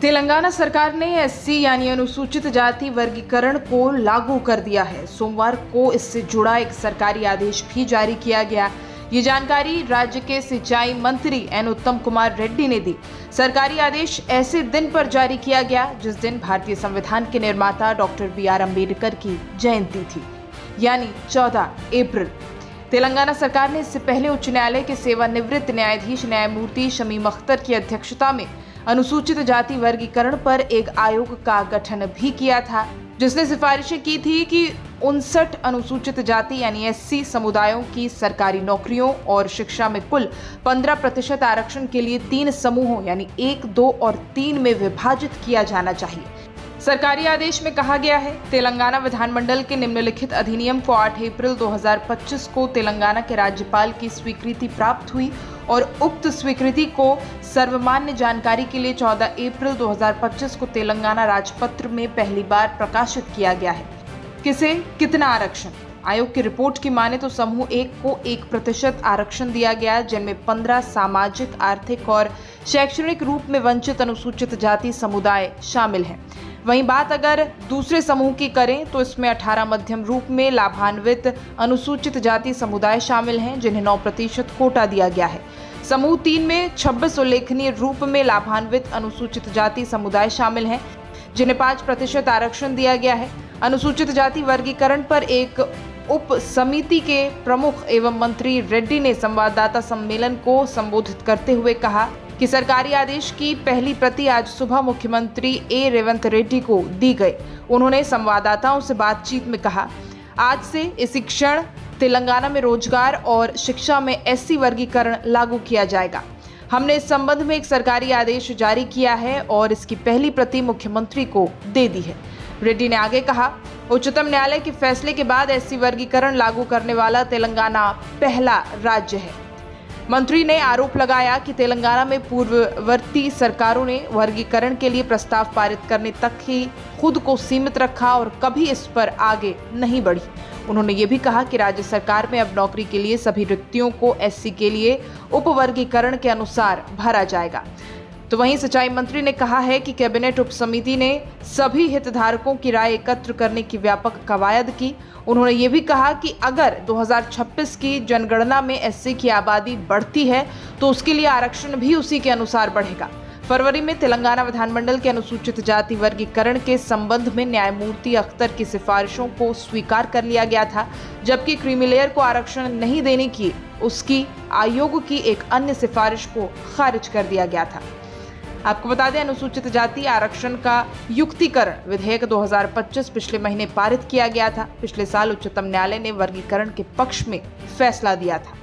तेलंगाना सरकार ने एससी यानी अनुसूचित जाति वर्गीकरण को लागू कर दिया है। सोमवार को इससे जुड़ा एक सरकारी आदेश भी जारी किया गया। ये जानकारी राज्य के सिंचाई मंत्री एन उत्तम कुमार रेड्डी ने दी। सरकारी आदेश ऐसे दिन पर जारी किया गया जिस दिन भारतीय संविधान के निर्माता डॉक्टर बी.आर. अम्बेडकर की जयंती थी, यानी 14 अप्रैल। तेलंगाना सरकार ने इससे पहले उच्च न्यायालय के सेवानिवृत्त न्यायाधीश न्यायमूर्ति शमीम अख्तर की अध्यक्षता में अनुसूचित जाति वर्गीकरण पर एक आयोग का गठन भी किया था, जिसने सिफारिशें की थी कि 59 अनुसूचित जाति यानी एससी समुदायों की सरकारी नौकरियों और शिक्षा में कुल 15% आरक्षण के लिए 3 समूहों यानी 1, 2 और 3 में विभाजित किया जाना चाहिए। सरकारी आदेश में कहा गया है, तेलंगाना विधानमंडल के निम्नलिखित अधिनियम को 8 अप्रैल 2025 को तेलंगाना के राज्यपाल की स्वीकृति प्राप्त हुई और उक्त स्वीकृति को सर्वमान्य जानकारी के लिए 14 अप्रैल 2025 को तेलंगाना राजपत्र में पहली बार प्रकाशित किया गया है। किसे कितना आरक्षण? आयोग की रिपोर्ट की माने तो समूह 1 को 1% आरक्षण दिया गया, जिनमें 15 सामाजिक, आर्थिक और शैक्षणिक रूप में वंचित अनुसूचित जाति समुदाय शामिल हैं। वहीं बात अगर दूसरे समूह की करें तो इसमें 18 मध्यम रूप में लाभान्वित अनुसूचित जाति समुदाय शामिल हैं, जिन्हें 9% कोटा दिया गया है। समूह 3 में 26 उल्लेखनीय रूप में लाभान्वित अनुसूचित जाति समुदाय शामिल हैं, जिन्हें 5% आरक्षण दिया गया है। अनुसूचित जाति वर्गीकरण पर एक उप समिति के प्रमुख एवं मंत्री रेड्डी ने संवाददाता सम्मेलन को संबोधित करते हुए कहा कि सरकारी आदेश की पहली प्रति आज सुबह मुख्यमंत्री ए रेवंत रेड्डी को दी गई। उन्होंने संवाददाताओं से बातचीत में कहा, आज से इसी क्षण तेलंगाना में रोजगार और शिक्षा में एससी वर्गीकरण लागू किया जाएगा। हमने इस संबंध में एक सरकारी आदेश जारी किया है और इसकी पहली प्रति मुख्यमंत्री को दे दी है। रेड्डी ने आगे कहा, उच्चतम न्यायालय के फैसले के बाद एससी वर्गीकरण लागू करने वाला तेलंगाना पहला राज्य है। मंत्री ने आरोप लगाया कि तेलंगाना में पूर्ववर्ती सरकारों ने वर्गीकरण के लिए प्रस्ताव पारित करने तक ही खुद को सीमित रखा और कभी इस पर आगे नहीं बढ़ी। उन्होंने ये भी कहा कि राज्य सरकार में अब नौकरी के लिए सभी रिक्तियों को एससी के लिए उपवर्गीकरण के अनुसार भरा जाएगा। तो वहीं सिंचाई मंत्री ने कहा है कि कैबिनेट उप समिति ने सभी हितधारकों की राय एकत्र करने की व्यापक कवायद की। उन्होंने ये भी कहा कि अगर 2026 की जनगणना में एससी की आबादी बढ़ती है तो उसके लिए आरक्षण भी उसी के अनुसार बढ़ेगा। फरवरी में तेलंगाना विधानमंडल के अनुसूचित जाति वर्गीकरण के संबंध में न्यायमूर्ति अख्तर की सिफारिशों को स्वीकार कर लिया गया था, जबकि क्रीमी लेयर को आरक्षण नहीं देने की उसकी आयोग की एक अन्य सिफारिश को खारिज कर दिया गया था। आपको बता दें, अनुसूचित जाति आरक्षण का युक्तिकरण विधेयक 2025 पिछले महीने पारित किया गया था। पिछले साल उच्चतम न्यायालय ने वर्गीकरण के पक्ष में फैसला दिया था।